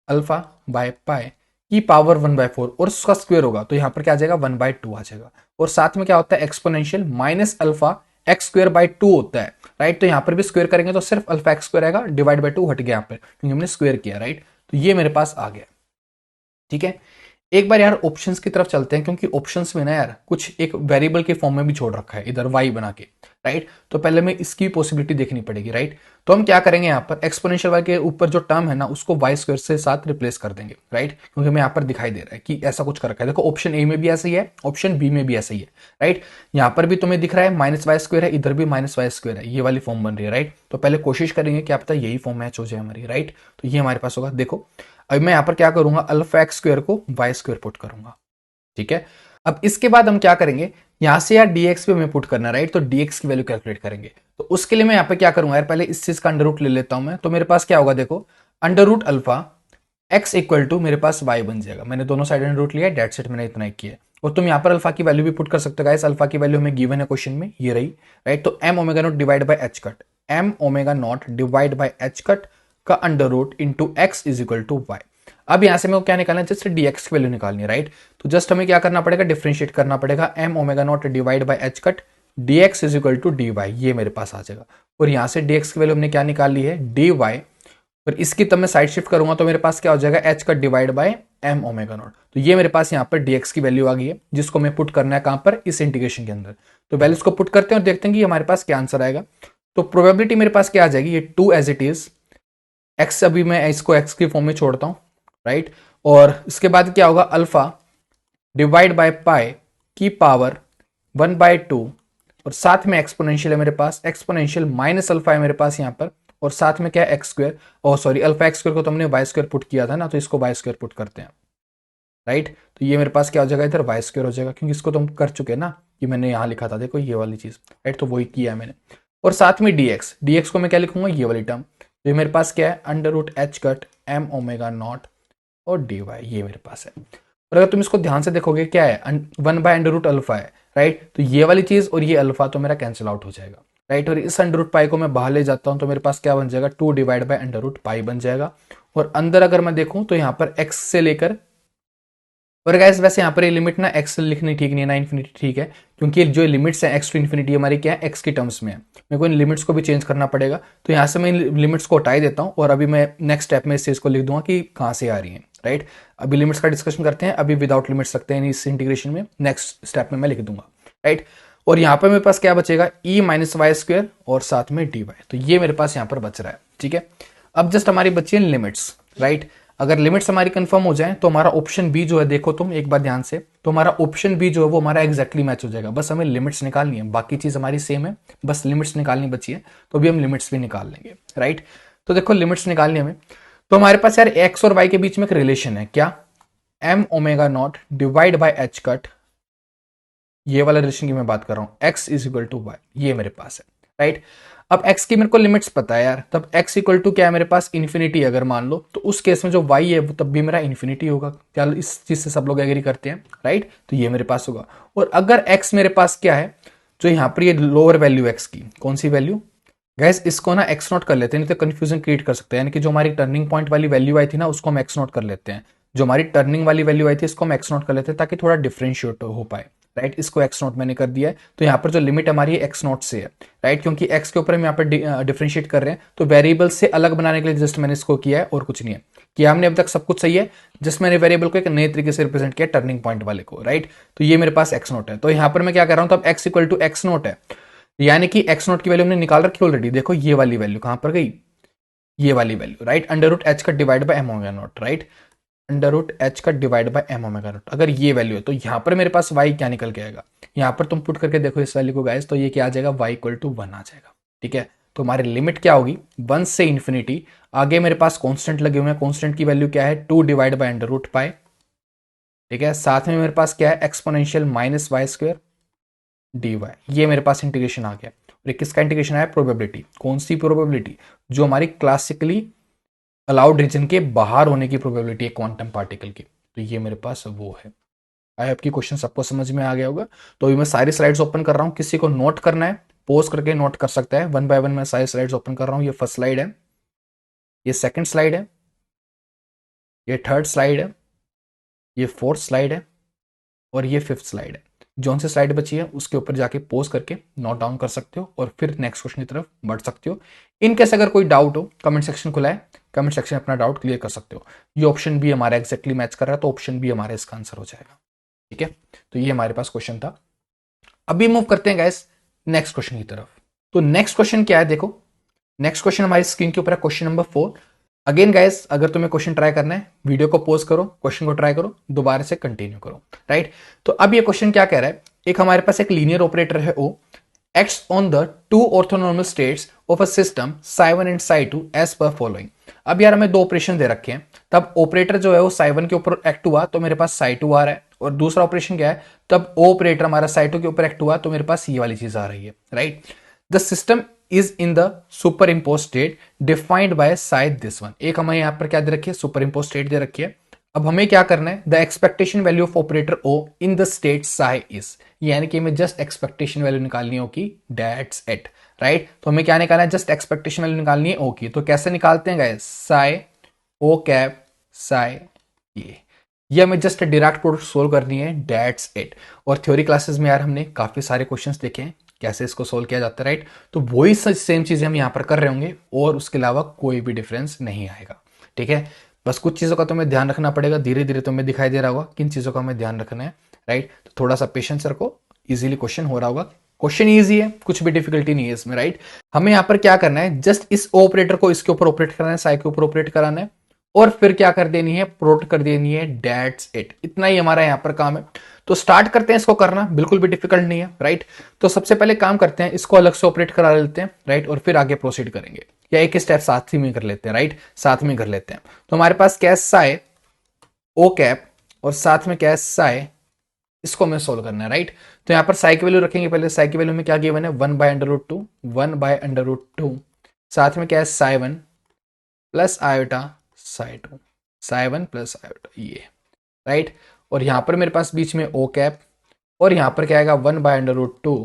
alpha by pi की पावर 1/4 और उसका स्क्वायर होगा, तो यहाँ पर क्या आ जाएगा, 1/2 आ जाएगा। और साथ में क्या होता है, exponential minus alpha x square by 2 होता है, राइट। तो यहाँ पर भी स्क्वायर करेंगे तो सिर्फ अल्फा एक्स स्क्वायर आएगा, डिवाइड बाय 2 हट गया यहाँ पर क्योंकि हमने स्क्वायर किया, राइट। तो ये मेरे पास आ गया, ठीक है। एक बार यार ऑप्शंस की तरफ चलते हैं, क्योंकि ऑप्शंस में ना यार कुछ एक वेरिएबल के फॉर्म में भी छोड़ रखा है इधर y बना के, राइट। तो पहले में इसकी पॉसिबिलिटी देखनी पड़ेगी, राइट। तो हम क्या करेंगे, यहाँ पर एक्सपोनेंशियल y के ऊपर जो टर्म है ना उसको y स्क्वायर से साथ रिप्लेस कर देंगे, राइट। क्योंकि हमें यहाँ पर दिखाई दे रहा है कि ऐसा कुछ कर रखा है। देखो ऑप्शन ए में भी ऐसा ही है, ऑप्शन बी में भी ऐसा ही है, राइट। यहाँ पर भी तुम्हें दिख रहा है माइनस वाई स्क्वायर है, इधर भी माइनस वाई स्क्वायर है, ये वाली फॉर्म बन रही है, राइट। तो पहले कोशिश करेंगे क्या पता यही फॉर्म मैच हो जाए हमारी, राइट। तो ये हमारे पास होगा। देखो अब मैं यहाँ पर क्या करूंगा, अल्फा एक्स स्क्वायर को वाई स्क्वायर पुट करूंगा, ठीक है। अब इसके बाद हम क्या करेंगे, यहां से यार dx पे हमें पुट करना है, राइट। तो dx की वैल्यू कैलकुलेट करेंगे। तो उसके लिए मैं यहाँ पे क्या करूंगा यार, पहले इस चीज का अंडर रूट ले लेता हूं मैं। तो मेरे पास क्या होगा, देखो under root alpha x equal to मेरे पास y बन जाएगा। मैंने दोनों साइड अंडर रूट लिया, डेट सेट मैंने इतना ही किया। और तुम यहाँ पर अल्फा की वैल्यू भी पुट कर सकते हो गाइस। अल्फा की वैल्यू हमें गिवन है क्वेश्चन में, ये रही, राइट। तो m omega not divide by h cut, m omega not divide by h cut का under root into x is equal to y। अब यहां से मेरे को क्या निकालना है, जस्ट dx की वैल्यू निकालनी है, राइट। तो जस्ट हमें क्या करना पड़ेगा, डिफरेंशिएट करना पड़ेगा, m omega not divide by h cut dx is equal to dy, ये मेरे पास आ जाएगा। और यहां से dx की वैल्यू हमने क्या निकाल ली है, dy। और इसकी तब मैं साइड शिफ्ट करूंगा तो मेरे पास क्या हो जाएगा, h cut divide by m omega not. तो ये मेरे पास यहाँ पर dx की वैल्यू आ गई है, जिसको मैं पुट करना है कहां पर, इस इंटीग्रेशन के अंदर। तो वैल्यूज को पुट करते हैं और देखते हैं कि हमारे पास क्या आंसर आएगा। तो प्रोबेबिलिटी मेरे पास क्या आ जाएगी, ये 2 एज इट इज, x अभी मैं इसको x की फॉर्म में छोड़ता हूं, राइट। और इसके बाद क्या होगा, अल्फा डिवाइड बाय पाई की पावर 1/2 और साथ में एक्सपोनेंशियल है मेरे पास, एक्सपोनेंशियल माइनस अल्फा है मेरे पास यहाँ पर, और साथ में क्या है एक्स स्क्वायर, और सॉरी अल्फा एक्स स्क्वायर को तो हमने वाई स्क्वायर पुट किया था ना, तो इसको वाई स्क्वायर पुट करते हैं, राइट। तो ये मेरे पास क्या हो जाएगा, इधर वाई स्क्वायर हो जाएगा, क्योंकि इसको तो हम कर चुके हैं ना, ये मैंने यहाँ लिखा था, देखो ये वाली चीज, राइट। तो वही किया है मैंने। और साथ में dx को मैं क्या लिखूंगा, ये वाली टर्म। तो ये मेरे पास क्या है, under root H cut m omega nought और dy, ये मेरे पास है। और अगर तुम इसको ध्यान से देखोगे क्या है, 1/अंडर रूट अल्फा है, राइट। तो ये वाली चीज और ये अल्फा तो मेरा कैंसिल आउट हो जाएगा, राइट। और इस अंडर रूट पाई को मैं बाहर ले जाता हूं तो मेरे पास क्या बन जाएगा, 2 divide by under root pi बन जाएगा। और अंदर अगर मैं देखूं तो यहाँ पर x से लेकर, और गाइस वैसे यहाँ पर ये लिमिट ना x लिखनी ठीक नहीं है ना, इन्फिनिटी ठीक है, क्योंकि जो लिमिट्स है x टू इन्फिनिटी हमारी क्या है, x की टर्म्स में है। मेरे को इन लिमिट्स को भी चेंज करना पड़ेगा, तो यहाँ से मैं इन लिमिट्स को हटा ही देता हूँ और अभी मैं नेक्स्ट स्टेप में इस चीज को लिख दूंगा कि कहाँ से आ रही है, राइट। अभी लिमिट्स का डिस्कशन करते हैं, अभी विदाउट लिमिट्स रखते हैं इस इंटीग्रेशन में, नेक्स्ट स्टेप में मैं लिख दूंगा, राइट। और यहाँ पर मेरे पास क्या बचेगा, e माइनस वाई स्क्वायर और साथ में dy। तो ये मेरे पास यहाँ पर बच रहा है, ठीक है। अब जस्ट हमारी बची है लिमिट्स, राइट। अगर लिमिट्स हमारी कंफर्म हो जाए तो हमारा ऑप्शन बी जो है, देखो तुम एक बार ध्यान से, तो हमारा ऑप्शन बी जो है वो हमारा एग्जैक्टली मैच हो जाएगा। बस हमें लिमिट्स निकालनी है, बाकी चीज हमारी सेम है, बस लिमिट्स निकालनी बची है। तो अभी हम लिमिट्स भी निकाल लेंगे, राइट। तो देखो लिमिट्स निकालनी हमें, तो हमारे पास यार एक्स और वाई के बीच में एक रिलेशन है, क्या, m omega not divide by H cut, ये वाला रिलेशन की मैं बात कर रहा हूं, x is equal to Y, ये मेरे पास है, राइट। अब x की मेरे को लिमिट्स पता है यार, तब x इक्वल टू क्या है मेरे पास, इन्फिनिटी अगर मान लो, तो उस केस में जो y है वो तब भी मेरा इन्फिनिटी होगा। क्या इस चीज से सब लोग एग्री करते हैं, राइट। तो ये मेरे पास होगा। और अगर x मेरे पास क्या है, जो यहाँ पर ये लोअर वैल्यू x की, कौन सी वैल्यू गैस, इसको ना x नॉट कर लेते हैं, नहीं तो कंफ्यूजन क्रिएट कर सकते हैं। यानी कि जो हमारी टर्निंग पॉइंट वाली वैल्यू आई थी ना, उसको हम x नॉट कर लेते हैं, जो हमारी टर्निंग वाली वैल्यू आई थी इसको हम x नॉट कर लेते हैं, ताकि थोड़ा डिफरेंशिएट हो पाए, राइट। इसको x नॉट मैंने कर दिया है। तो यहाँ पर जो लिमिट हमारी x नॉट से है, राइट, क्योंकि x के ऊपर हम यहाँ पर डिफरेंशिएट कर रहे हैं, तो वेरिएबल से अलग बनाने के लिए जस्ट मैंने इसको किया है, और कुछ नहीं है कि हमने अब तक सब कुछ सही है, जस्ट मैंने वेरिएबल को एक नए तरीके से रिप्रेजेंट किया टर्निंग पॉइंट वाले को, राइट। तो ये मेरे पास x नॉट है। तो यहाँ पर मैं क्या कर रहा हूँ, तो अब x equal to X nought है, यानी कि x नॉट की वैल्यू हमने निकाल रखी ऑलरेडी। देखो ये वाली वैल्यू कहां पर गई, ये वाली value, right. Under root H का divide by M omega not, right, under root H का divide by M omega not. अगर ये वैल्यू है तो यहाँ पर मेरे पास y क्या निकल के आएगा, यहाँ पर तुम पुट करके देखो इस वैल्यू को गाइस, तो ये क्या आ जाएगा, y इक्वल टू 1 आ जाएगा, ठीक है। तो हमारी लिमिट क्या होगी, 1 से इन्फिनिटी। आगे मेरे पास कॉन्स्टेंट लगे हुए हैं, कॉन्स्टेंट की वैल्यू क्या है, 2 divide by under root pi, ठीक है। साथ में मेरे पास क्या है, exponential minus Y square dy, ये मेरे पास इंटीग्रेशन आ गया। और ये किसका इंटीग्रेशन है? प्रोबेबिलिटी। कौन सी प्रोबेबिलिटी? जो हमारी क्लासिकली अलाउड रीजन के बाहर होने की प्रोबेबिलिटी है क्वांटम पार्टिकल की। तो ये मेरे पास वो है। आई आपकी क्वेश्चन सबको समझ में आ गया होगा। तो अभी मैं सारी स्लाइड्स ओपन कर रहा हूँ, किसी को नोट करना है पोज करके नोट कर सकता है। वन बाय वन मैं सारी स्लाइड्स ओपन कर रहा हूँ। ये फर्स्ट स्लाइड है, ये सेकंड स्लाइड है, ये थर्ड स्लाइड है, ये फोर्थ स्लाइड है और ये फिफ्थ स्लाइड है। जौन सी स्लाइड बची है उसके ऊपर जाके पोज करके नोट डाउन कर सकते हो और फिर नेक्स्ट क्वेश्चन की तरफ बढ़ सकते हो। इन केस अगर कोई डाउट हो, कमेंट सेक्शन खुला है, कमेंट सेक्शन में अपना डाउट क्लियर कर सकते हो। ये ऑप्शन भी हमारा एक्जैक्टली मैच कर रहा है, तो ऑप्शन भी हमारा इसका आंसर हो जाएगा। ठीक है, तो ये हमारे पास क्वेश्चन था। अभी मूव करते हैं गाइस नेक्स्ट क्वेश्चन की तरफ। तो नेक्स्ट क्वेश्चन क्या है? देखो, नेक्स्ट क्वेश्चन हमारी स्क्रीन के ऊपर है, क्वेश्चन नंबर 4। अगेन गाइस, अगर तुम्हें क्वेश्चन ट्राई करना है, वीडियो को पॉज करो, क्वेश्चन को ट्राई करो, दोबारा से कंटिन्यू करो। राइट, तो अब ये क्वेश्चन क्या कह रहा है? एक हमारे पास एक लीनियर ऑपरेटर है ओ, acts on the two orthonormal states of a system psi1 and psi2 as per following। अब यार हमें दो ऑपरेशन दे रखे हैं, तब ऑपरेटर जो है वो psi1 के ऊपर एक्ट हुआ तो मेरे पास psi2 आ रहा है, और दूसरा ऑपरेशन क्या है? तब ऑपरेटर हमारा psi2 के ऊपर एक्ट हुआ तो मेरे पास ये वाली चीज आ रही है। Right, the system is in the super impose state defined by side this one. एक हमें यहां पर क्या दे रखी है? सुपर इम्पोज स्टेट दे रखी है। अब हमें क्या करना है? The expectation value of operator O in the state psi is, यानी कि हमें जस्ट एक्सपेक्टेशन वैल्यू निकालनी हो कि दैट्स इट। राइट, तो हमें क्या निकालना है? जस्ट एक्सपेक्टेशन वैल्यू निकालनी है ओ की। तो कैसे निकालते हैं गाइस? साई ओ कैप साई ये हमें जस्ट डायरेक्ट प्रोडक्ट सोल्व करनी है, दैट्स इट। और थ्योरी क्लासेस में यार हमने काफी सारे क्वेश्चंस देखे हैं कैसे इसको सोल्व किया जाता है। राइट, तो वही सेम चीजें हम यहाँ पर कर रहे होंगे और उसके अलावा कोई भी डिफरेंस नहीं आएगा। ठीक है, बस कुछ चीज़ों का तुम्हें ध्यान रखना पड़ेगा, धीरे धीरे तुम्हें दिखाई दे रहा होगा किन चीज़ों का हमें ध्यान रखना है। राइट, तो थोड़ा सा पेशेंस रखो, इजीली क्वेश्चन हो रहा होगा। क्वेश्चन इजी है, कुछ भी डिफिकल्टी नहीं है इसमें। राइट, हमें यहाँ पर क्या करना है? जस्ट इस ऑपरेटर को इसके ऊपर ऑपरेट कराना है, साई के ऊपर ऑपरेट कराना है, और फिर क्या कर देनी है? प्रोट कर देनी है, दैट्स इट। इतना ही हमारा यहाँ पर काम है। तो स्टार्ट करते हैं इसको करना, बिल्कुल भी डिफिकल्ट नहीं है। राइट, तो सबसे पहले काम करते हैं, इसको अलग से ऑपरेट करा लेते हैं। राइट, और फिर आगे प्रोसीड करेंगे, या एक स्टेप साथ ही में कर लेते हैं। राइट, साथ में कर लेते हैं। तो हमारे पास क्या है? साई ओ कैप और साथ में क्या है? साई। इसको हमें सोल्व करना है। राइट, तो यहां पर साई की वैल्यू रखेंगे। पहले साई की वैल्यू में क्या गिवन है? 1/√2, 1/√2। साथ में क्या है? साई1 प्लस आयोटा साई2, साई1 प्लस आयोटा ये। राइट, और यहां पर मेरे पास बीच में ओ कैप, और यहां पर क्या आएगा? 1/√2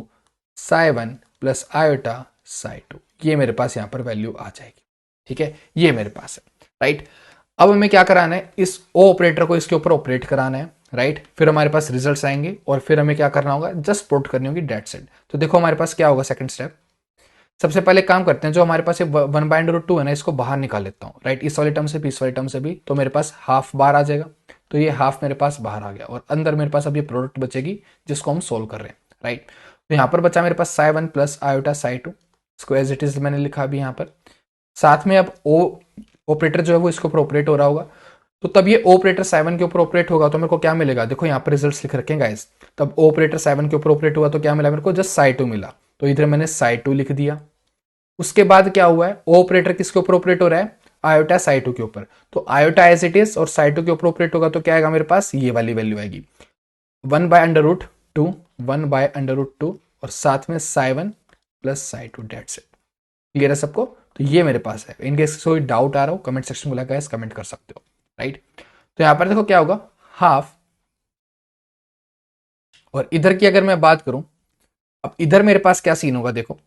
साई1 प्लस आयोटा साई2। ये मेरे पास यहां पर वैल्यू आ जाएगी। ठीक है, ये मेरे पास है। राइट, अब हमें क्या कराना है? इस ओ ऑपरेटर को इसके ऊपर ऑपरेट कराना है। राइट, फिर हमारे पास रिजल्ट्स आएंगे और फिर हमें क्या करना होगा? जस्ट प्लॉट करनी होगी, दैट्स इट। तो देखो हमारे पास क्या होगा सेकंड स्टेप। सबसे पहले काम करते हैं, जो हमारे पास 1/√2 है ना, इसको बाहर निकाल लेता हूँ। राइट, इस वाले टर्म से भी इस वाले टर्म से भी, तो मेरे पास हाफ बाहर आ जाएगा। तो ये हाफ मेरे पास बाहर आ गया और अंदर मेरे पास अब ये प्रोडक्ट बचेगी जिसको हम सोल्व कर रहे हैं। राइट, तो यहाँ पर बचा मेरे पास साई1 प्लस आयोटा साई2, इसको एज इट इज मैंने लिखा अभी यहाँ पर। साथ में अब ओ ऑपरेटर जो है वो इसके ऊपर ऑपरेट हो रहा होगा, तो तब ये ऑपरेटर साई1 के ऊपर ऑपरेट होगा तो मेरे को क्या मिलेगा? देखो यहाँ पर रिजल्ट्स लिख रखे हैं गाइस। तब ऑपरेटर साई1 के ऊपर ऑपरेट हुआ तो क्या मिला मेरे को? जस्ट साई2 मिला, तो इधर मैंने साई2 लिख दिया। उसके बाद क्या हुआ है? ओ ऑपरेटर किसके ऊपर ऑपरेट हो रहा है? आयोटा साई2 के ऊपर। तो आयोटा एज इट इज और साई2 के ऊपर ऑपरेट होगा तो क्या आएगा मेरे पास? ये वाली वैल्यू आएगी 1/√2, 1/√2 और साथ में साई1 प्लस साई2, डेट्स इट। क्लियर है सबको? तो ये मेरे पास है। इनकेस कोई डाउट आ रहा हो कमेंट सेक्शन में लगा कमेंट कर सकते हो। राइट, तो यहां पर देखो क्या होगा? हाफ, और इधर की अगर मैं बात करूं, अब इधर मेरे पास क्या सीन होगा? देखो,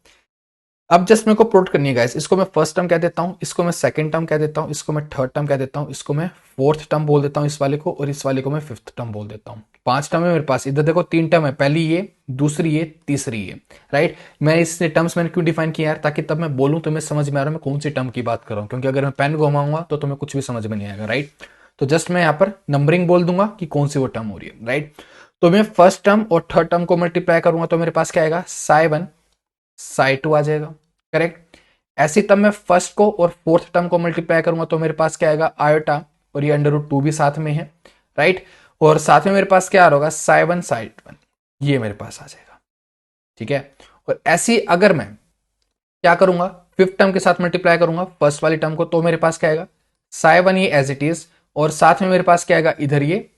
अब जस्ट मेरे को प्लॉट करनी है गाइस। इसको मैं फर्स्ट टर्म कह देता हूं, इसको मैं सेकंड टर्म कह देता हूं, इसको मैं थर्ड टर्म कह देता हूं, इसको मैं फोर्थ टर्म बोल देता हूं इस वाले को, और इस वाले को मैं फिफ्थ टर्म बोल देता हूं। 5 टर्म है मेरे पास। इधर देखो 3 टर्म है, पहली ये, दूसरी ये, तीसरी ये। राइट, मैं इस टर्म्स मैंने क्यों डिफाइन किया यार? ताकि तब मैं बोलूं तो मैं समझ में आ रहा है मैं कौन सी टर्म की बात कर रहा हूं, क्योंकि अगर मैं पेन घुमाऊंगा तो तुम्हें कुछ भी समझ में नहीं आएगा। राइट, तो जस्ट मैं यहाँ पर नंबरिंग बोल दूंगा कि कौन सी वो टर्म हो रही है। राइट, तो मैं फर्स्ट टर्म और थर्ड टर्म को मल्टीप्लाई करूंगा तो मेरे पास क्या आएगा? साई1 साई2 आ जाएगा। करेक्ट, ऐसी तब मैं फर्स्ट को और फोर्थ टर्म को मल्टीप्लाई करूंगा तो मेरे पास क्या आएगा? आयोटा, और ये √2 भी साथ में है। राइट, और साथ में मेरे पास क्या आ रहा होगा? साई1 साई1, ये मेरे पास आ जाएगा। ठीक है, और ऐसी अगर मैं क्या करूंगा? फिफ्थ टर्म के साथ मल्टीप्लाई करूंगा फर्स्ट वाली टर्म को तो मेरे पास क्या आएगा? साई1 ये एज इट इज, और साथ में मेरे पास क्या आएगा? इधर ये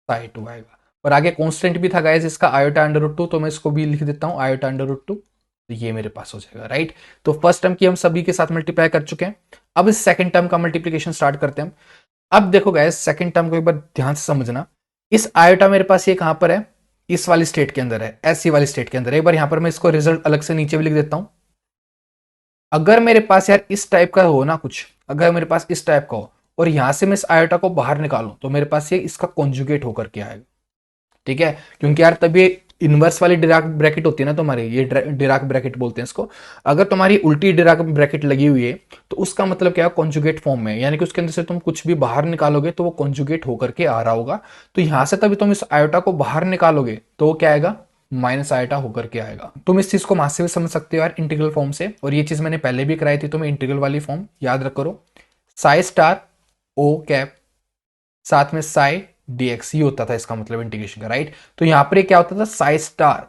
साई2 आएगा। और आगे कॉन्स्टेंट भी था गाइस इसका, आयोटा √2, तो मैं इसको भी लिख देता हूं आयोटा √2। तो ये मेरे पास हो जाएगा, राइट। तो फर्स्ट टर्म की हम सभी के साथ मल्टीप्लाई कर चुके हैं। अब इस सेकंड टर्म का मल्टीप्लीकेशन स्टार्ट करते हैं हम। अब देखो गाइस, सेकंड टर्म को एक बार ध्यान से समझना। इस आयोटा मेरे पास ये कहां पर है, इस वाली स्टेट के अंदर है, ऐसी वाली स्टेट के अंदर है। एक बार यहां पर मैं इसको रिजल्ट अलग से नीचे भी लिख देता हूं। अगर मेरे पास यार इस टाइप का हो ना कुछ, अगर मेरे पास इस टाइप का हो और यहां से मैं इस आयोटा को बाहर निकालूं, तो मेरे पास ये इसका कॉन्जुगेट होकर के आएगा, ठीक है। क्योंकि यार तब ये इनवर्स वाली डिराक ब्रैकेट होती है ना तुम्हारी, ये डिराक ब्रैकेट बोलते हैं इसको। अगर तुम्हारी उल्टी डिराक ब्रैकेट लगी हुई है तो उसका मतलब क्या है, कॉन्जुगेट फॉर्म में, यानी कि उसके अंदर से तुम कुछ भी बाहर निकालोगे तो वो कॉन्जुगेट होकर के आ रहा होगा। तो यहां से तभी तुम इस आयोटा को बाहर निकालोगे तो वो क्या आएगा, माइनस आयोटा होकर के आएगा। तुम इस चीज को वहां से भी समझ सकते हो यार, इंटीग्रल फॉर्म से। और ये चीज मैंने पहले भी कराई थी तुम्हें, इंटीग्रल वाली फॉर्म याद रख करो। साई स्टार ओ कैप साथ में साई dx, ये होता था इसका मतलब इंटीग्रेशन का, राइट। तो यहां पर क्या होता था, साई स्टार,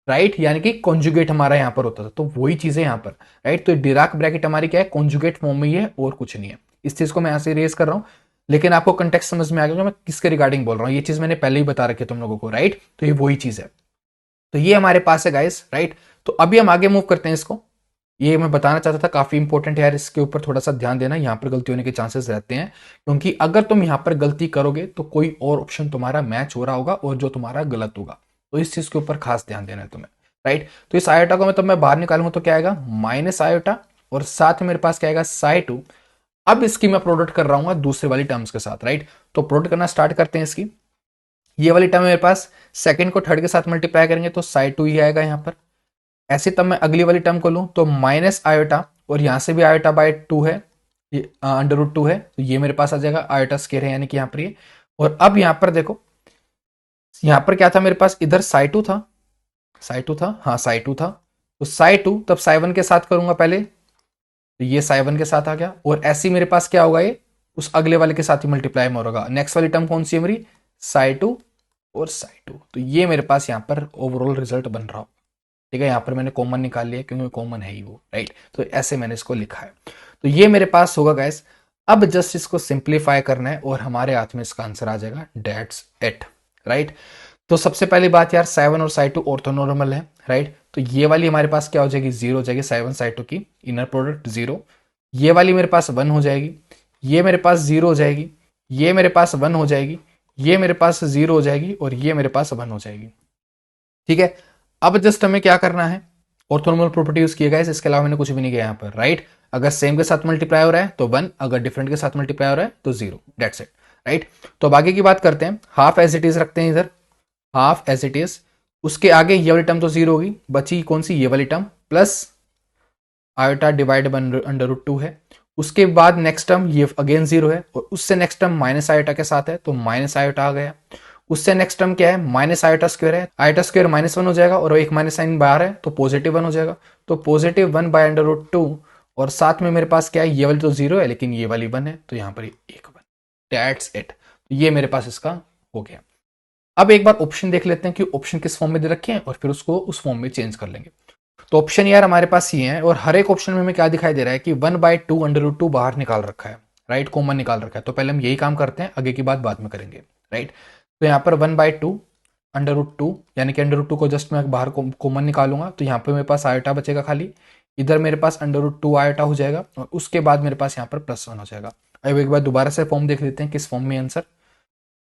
राइट, यानी कि कॉन्जुगेट हमारा यहां पर होता था। तो वही चीज है यहां पर, राइट। तो डिराक ब्रैकेट हमारी क्या है, कॉन्जुगेट फॉर्म में ही है और कुछ नहीं है। इस चीज को मैं यहां से रेज कर रहा हूं, लेकिन आपको कंटेक्स्ट समझ में आ गया मैं किसके रिगार्डिंग बोल रहा हूं। ये चीज मैंने पहले ही बता रखी है तुम लोगों को, राइट। तो ये वही चीज है। तो ये हमारे पास है गाइस, राइट। तो अभी हम आगे मूव करते हैं इसको। ये मैं बताना चाहता था, काफी इंपॉर्टेंट है यार, इसके ऊपर थोड़ा सा ध्यान देना। यहां पर गलती होने के चांसेस रहते हैं, क्योंकि अगर तुम यहां पर गलती करोगे तो कोई और ऑप्शन तुम्हारा मैच हो रहा होगा और जो तुम्हारा गलत होगा। तो इस चीज के ऊपर खास ध्यान देना है तुम्हें, राइट। तो इस आयोटा को मैं बाहर निकालूंगा तो क्या आएगा, माइनस आयोटा, और साथ में मेरे पास क्या आएगा, साई टू। अब इसकी मैं प्रोडक्ट कर रहा हूँ दूसरे वाली टर्म्स के साथ, राइट। तो प्रोडक्ट करना स्टार्ट करते हैं इसकी। ये वाली टर्म मेरे पास सेकंड को थर्ड के साथ मल्टीप्लाई करेंगे तो साई टू ही आएगा यहां पर। ऐसे तब मैं अगली वाली टर्म को लूं तो माइनस आयोटा, और यहां से भी आयोटा बाय टू है, ये अंडर रूट टू है, तो ये मेरे पास आ जाएगा, आयोटा स्क्वायर है यानी कि यहां पर ये। और अब यहां पर देखो, यहां पर क्या था मेरे पास, इधर साई टू था, साई टू था, हाँ साई टू था। तो साई टू तब साई वन के साथ करूंगा पहले, तो ये साई वन के साथ आ गया। और ऐसे मेरे पास क्या होगा, ये उस अगले वाले के साथ ही मल्टीप्लाई में होगा। नेक्स्ट वाली टर्म कौन सी है मेरी, साई टू और साई टू। तो ये मेरे पास यहां पर ओवरऑल रिजल्ट बन रहा हो, ठीक है। यहां पर मैंने कॉमन निकाल लिया क्योंकि कॉमन है ही वो, राइट। तो ऐसे मैंने इसको लिखा है। तो ये मेरे पास होगा गाइस। अब जस्ट इसको सिंप्लीफाई करना है और हमारे हाथ में इसका आंसर आ जाएगा, डेट्स इट, राइट। तो सबसे पहली बात यार, साई वन और साई टू ऑर्थोनॉर्मल है, राइट। तो ये वाली हमारे पास क्या हो जाएगी, जीरो हो जाएगी, साई वन साई टू की इनर प्रोडक्ट जीरो। ये वाली मेरे पास वन हो जाएगी, ये मेरे पास जीरो हो जाएगी, ये मेरे पास वन हो जाएगी, ये मेरे पास जीरो हो जाएगी, और ये मेरे पास वन हो जाएगी, ठीक है। अब जस्ट हमें क्या करना है, ऑर्थोनॉर्मल प्रॉपर्टी यूज किया गाइस, इसके अलावा मैंने कुछ भी नहीं किया यहाँ पर, राइट। अगर सेम के साथ मल्टीप्लाई हो रहा है तो वन, अगर डिफरेंट के साथ मल्टीप्लाई हो रहा है तो जीरो, डेट्स इट, राइट। तो अब आगे की बात करते हैं, हाफ एज इट इज रखते हैं इधर, हाफ एज इट इज। उसके आगे ये वाली टर्म तो जीरो होगी, बची कौन सी, ये वाली term, plus iota divide by under root two है। उसके बाद नेक्स्ट टर्म ये अगेन जीरो है, और उससे नेक्स्ट टर्म माइनस आयोटा के साथ है तो माइनस आयोटा आ गया। उससे नेक्स्ट टर्म क्या है, माइनस आयोटा स्क्वायर है, आयोटा स्क्वायर माइनस वन हो जाएगा, और एक माइनस साइन बाहर है तो पॉजिटिव वन हो जाएगा। तो positive one by under root two, और साथ में मेरे पास क्या है, ये वाली तो जीरो है लेकिन ये वाली वन है, तो यहां पर एक वन, दैट्स इट। तो ये मेरे पास इसका हो गया। अब एक बार ऑप्शन देख लेते हैं कि ऑप्शन किस फॉर्म में दे रखे हैं, और फिर उसको उस फॉर्म में चेंज कर लेंगे। तो ऑप्शन यार हमारे पास ये है, और हर एक ऑप्शन में हमें क्या दिखाई दे रहा है कि one by two under root two बाहर निकाल रखा है, राइट, कॉमन निकाल रखा है। तो पहले हम यही काम करते हैं, आगे की बात बाद में करेंगे, राइट। तो यहाँ पर one by two under root two, यानी कि अंडर रूट टू को जस्ट मैं बाहर कॉमन निकालूंगा, तो यहाँ पर मेरे पास आयोटा बचेगा खाली, इधर मेरे पास अंडर रूट टू आयोटा हो जाएगा, और उसके बाद मेरे पास यहाँ पर प्लस वन हो जाएगा। अब एक बार दोबारा से फॉर्म देख लेते हैं किस फॉर्म में आंसर।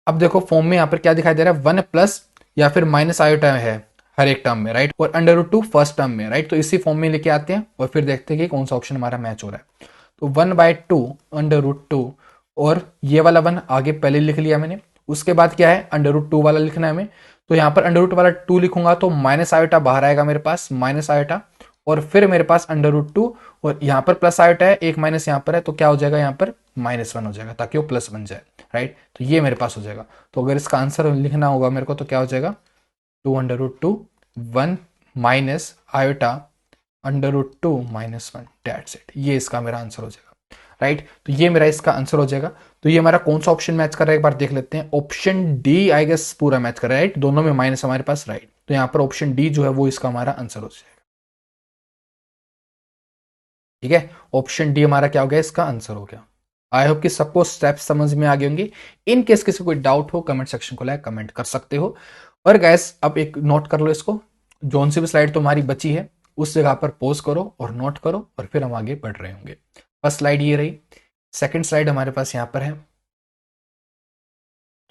अब देखो फॉर्म में यहाँ पर क्या दिखाई दे रहा है, वन प्लस या फिर माइनस आयोटा है हर एक टर्म में, राइट, और under root two first term में, राइट। तो इसी फॉर्म में लेके आते हैं और फिर देखते हैं कि कौन सा ऑप्शन हमारा मैच हो रहा है। तो one by two under root two, और ये वाला वन आगे पहले लिख लिया मैंने। उसके बाद क्या है, अंडर रूट टू वाला लिखना है हमें। तो यहाँ पर अंडर रूट वाला टू लिखूंगा तो माइनस आयोटा बाहर आएगा मेरे पास, माइनस आयोटा, और फिर मेरे पास अंडर रूट टू, और यहाँ पर प्लस आयोटा है, एक माइनस यहाँ पर है, तो क्या हो जाएगा, यहाँ पर माइनस वन हो जाएगा ताकि वो प्लस बन जाए, राइट। तो ये मेरे पास हो जाएगा। तो अगर इसका आंसर लिखना होगा मेरे को तो क्या हो जाएगा, two under root two one minus iota under root two minus one, that's it. ये इसका मेरा आंसर हो जाएगा, राइट। तो ये मेरा इसका आंसर हो जाएगा। तो ये हमारा कौन सा ऑप्शन मैच कर रहा है एक बार देख लेते हैं। ऑप्शन डी आई गेस पूरा मैच कर रहा है, राइट, दोनों में माइनस हमारे पास, राइट। तो यहाँ पर ऑप्शन डी जो है वो इसका हमारा आंसर हो जाएगा, ठीक है। ऑप्शन डी हमारा क्या हो गया, इसका आंसर हो गया। आई होप कि सबको स्टेप्स समझ में आ गए होंगे। इन केस किसी कोई डाउट हो कमेंट सेक्शन को लाइक कमेंट कर सकते हो। और गैस अब एक नोट कर लो इसको, जोन सी भी स्लाइड तुम्हारी बची है उस जगह पर पॉज करो और नोट करो और फिर हम आगे बढ़ रहे होंगे। फर्स्ट स्लाइड ये रही, सेकंड स्लाइड हमारे पास यहाँ पर है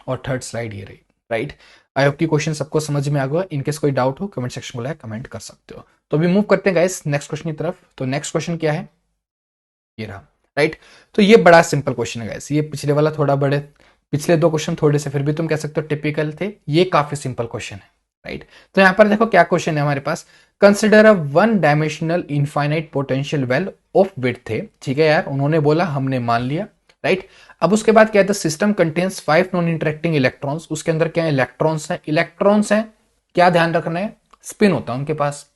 और थर्ड स्लाइड ये रही, राइट। आई होप की क्वेश्चन सबको समझ में आ गया। इनकेस कोई डाउट हो कमेंट सेक्शन में कमेंट कर सकते हो। तो अभी मूव करते हैं गाइस नेक्स्ट क्वेश्चन की तरफ। तो नेक्स्ट क्वेश्चन क्या है, ये रहा, राइट। तो ये बड़ा सिंपल क्वेश्चन है गाइस, ये पिछले वाला थोड़ा बड़े, पिछले दो क्वेश्चन थोड़े से फिर भी तुम कह सकते हो टिपिकल थे, ये काफी सिंपल क्वेश्चन है, राइट। तो यहां पर देखो क्या क्वेश्चन है हमारे पास, consider a one dimensional infinite potential well of width है, ठीक है यार, उन्होंने बोला हमने मान लिया, राइट। अब उसके बाद क्या है, the system contains 5 non interacting electrons, उसके अंदर क्या है, इलेक्ट्रॉन्स है, इलेक्ट्रॉन्स है, क्या ध्यान रखना है, स्पिन होता है उनके पास,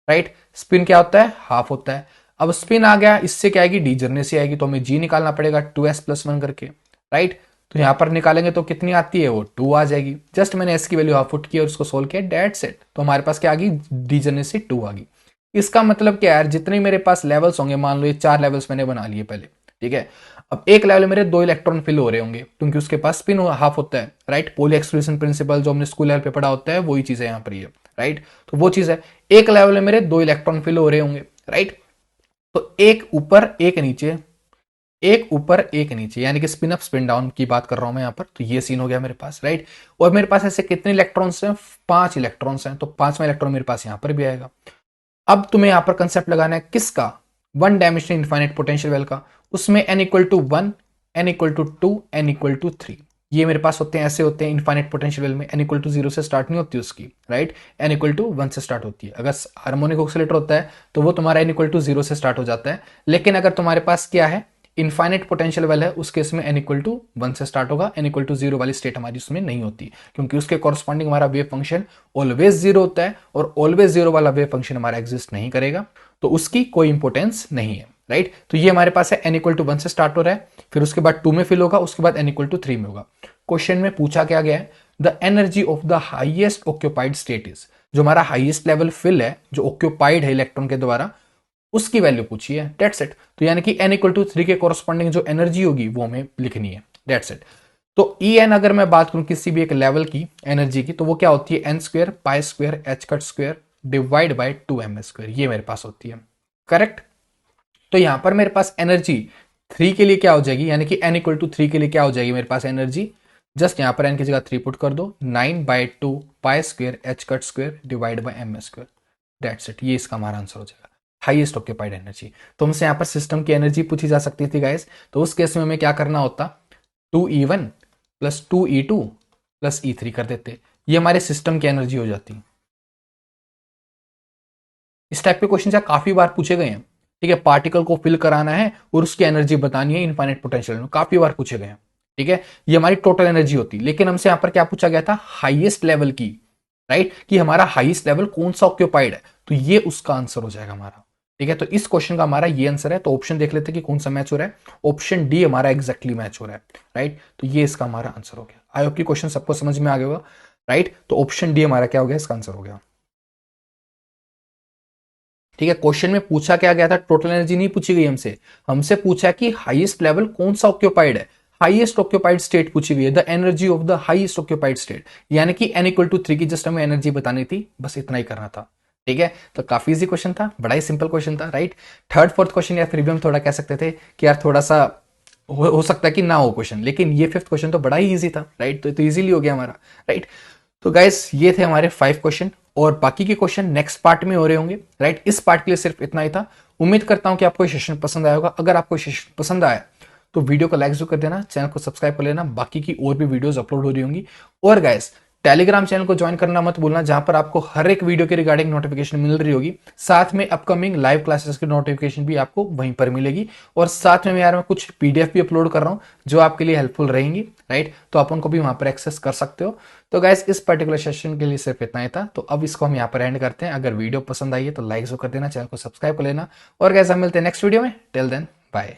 राइट। स्पिन क्या होता है, हाफ होता है। अब स्पिन आ गया, इससे क्या आएगी, डी जर्नेसी आएगी, तो हमें जी निकालना पड़ेगा 2s+1 करके, राइट। तो यहां पर निकालेंगे तो कितनी आती है, वो 2 आ जाएगी। जस्ट मैंने एस की वैल्यू हाफ फुट की और उसको सोल्व किया, डेट सेट, तो हमारे पास क्या आ गई, डी जर्नेसी 2 आ गई। इसका मतलब क्या है, जितने मेरे पास लेवल्स होंगे, मान लो ये 4 लेवल्स मैंने बना लिए पहले, ठीक है। अब एक लेवल मेरे 2 इलेक्ट्रॉन फिल हो रहे होंगे क्योंकि उसके पास स्पिन हाफ होता है, राइट। पोली एक्सक्लूजन प्रिंसिपल जो हमने स्कूल लेवल पे पढ़ा होता है वही चीज है यहाँ पर, ये राइट। तो वो चीज है, एक लेवल में मेरे 2 इलेक्ट्रॉन फिल हो रहे होंगे, राइट। तो एक ऊपर एक नीचे, एक ऊपर एक नीचे, यानी कि स्पिन अप स्पिन डाउन की बात कर रहा हूं मैं यहां पर। तो ये सीन हो गया मेरे पास, राइट। और मेरे पास ऐसे कितने इलेक्ट्रॉन्स हैं, 5 इलेक्ट्रॉन्स हैं, तो 5वां इलेक्ट्रॉन मेरे पास यहां पर भी आएगा। अब तुम्हें यहां पर कंसेप्ट लगाना है किसका, one dimensional infinite potential well का। उसमें n=1, n=2, n=3, ये मेरे पास होते हैं, ऐसे होते हैं इनफाइनाइट पोटेंशियल वेल में। n=0 से स्टार्ट नहीं होती उसकी, राइट, n=1 से स्टार्ट होती है। अगर हार्मोनिक ऑसिलेटर होता है तो वो तुम्हारा n=0 से स्टार्ट हो जाता है। लेकिन अगर तुम्हारे पास क्या है, इनफाइनाइट पोटेंशियल वेल है, उस केस में n=1 से स्टार्ट होगा, n=0 वाली स्टेट हमारी उसमें नहीं होती, क्योंकि उसके कॉरस्पॉन्डिंग हमारा वेव फंक्शन ऑलवेज जीरो होता है, और ऑलवेज जीरो वाला वेव फंक्शन हमारा एग्जिस्ट नहीं करेगा, तो उसकी कोई इंपोर्टेंस नहीं है, राइट। तो ये हमारे पास है n=1 से स्टार्ट हो रहा है, फिर उसके बाद 2 में फिल होगा, उसके बाद n=3 में होगा। क्वेश्चन में पूछा क्या गया है, the energy of the highest occupied state is, जो हमारा हाईएस्ट लेवल फिल है, जो ऑक्यूपाइड है इलेक्ट्रॉन के द्वारा, उसकी वैल्यू पूछी है, डेट्स इट। तो यानी कि n=3 के कॉरस्पॉन्डिंग जो एनर्जी होगी वो हमें लिखनी है, डेट्स इट। तो En अगर मैं बात करूं किसी भी एक लेवल की एनर्जी की, तो वो क्या होती है, n² π² h² divide by 2m², ये मेरे पास होती है, करेक्ट। तो यहां पर मेरे पास एनर्जी 3 के लिए क्या हो जाएगी, यानी कि n=3 के लिए क्या हो जाएगी मेरे पास एनर्जी, जस्ट यहां पर n की जगह 3 पुट कर दो, 9/2 π² h² divide by m², dates it. ये इसका हमारा आंसर हो जाएगा, हाईएस्ट ऑक्यूपाइड एनर्जी। तो हमसे यहाँ पर सिस्टम की एनर्जी पूछी जा सकती थी गाइस, तो उस केस में हमें क्या करना होता, 2E1 + 2E2 + E3 कर देते, ये हमारे सिस्टम की एनर्जी हो जाती। इस टाइप के क्वेश्चन काफी बार पूछे गए हैं, ठीक है। पार्टिकल को फिल कराना है और उसकी एनर्जी बतानी है इनफाइनाइट पोटेंशियल में, काफी बार पूछे गए हैं, ठीक है। ये हमारी टोटल एनर्जी होती, लेकिन हमसे यहां पर क्या पूछा गया था, हाईएस्ट लेवल की, राइट, कि हमारा हाईएस्ट लेवल कौन सा ऑक्यूपाइड है, तो ये उसका आंसर हो जाएगा हमारा, ठीक है। तो इस क्वेश्चन का हमारा ये आंसर है। तो ऑप्शन देख लेते हैं कि कौन सा मैच हो रहा है, ऑप्शन डी हमारा एग्जैक्टली मैच हो रहा है, राइट। तो ये इसका हमारा आंसर हो गया। आई होप की क्वेश्चन सबको समझ में आ गया होगा, राइट। तो ऑप्शन डी हमारा क्या हो गया, इसका आंसर हो गया, ठीक है। क्वेश्चन में पूछा क्या गया था, टोटल एनर्जी नहीं पूछी गई हमसे, हमसे पूछा कि हाईएस्ट लेवल कौन सा ऑक्यूपाइड है, हाईएस्ट ऑक्यूपाइड स्टेट पूछी गई है, the energy of the highest occupied state, यानी कि n=3 की जस्ट हमें एनर्जी बतानी थी, बस इतना ही करना था, ठीक है। तो काफी इजी क्वेश्चन था, बड़ा ही सिंपल क्वेश्चन था, राइट। थर्ड फोर्थ क्वेश्चन या फिर भी हम थोड़ा कह सकते थे कि यार थोड़ा सा हो सकता है कि ना हो क्वेश्चन, लेकिन ये फिफ्थ क्वेश्चन तो बड़ा ही इजी था, राइट। तो इजीली हो गया हमारा, राइट। तो गाइस ये थे हमारे 5 क्वेश्चन, और बाकी के क्वेश्चन नेक्स्ट पार्ट में हो रहे होंगे, राइट। इस पार्ट के लिए सिर्फ इतना ही था। उम्मीद करता हूं कि आपको सेशन पसंद आया होगा। अगर आपको सेशन पसंद आया तो वीडियो को लाइक जरूर कर देना, चैनल को सब्सक्राइब कर लेना, बाकी की और भी वीडियोस अपलोड हो रही होंगी। और गाइस टेलीग्राम चैनल को ज्वाइन करना मत भूलना, जहां पर आपको हर एक वीडियो के रिगार्डिंग नोटिफिकेशन मिल रही होगी, साथ में अपकमिंग लाइव क्लासेस की नोटिफिकेशन भी आपको वहीं पर मिलेगी। और साथ में यार मैं कुछ पीडीएफ भी अपलोड कर रहा हूं जो आपके लिए हेल्पफुल रहेंगी, राइट। तो आप उनको भी वहां पर एक्सेस कर सकते हो। तो गाइस इस पर्टिकुलर सेशन के लिए सिर्फ इतना ही था। तो अब इसको हम यहाँ पर एंड करते हैं। अगर वीडियो पसंद आई है तो लाइक जरूर कर देना, चैनल को सब्सक्राइब कर लेना, और गाइस हम मिलते हैं नेक्स्ट वीडियो में। Till then bye.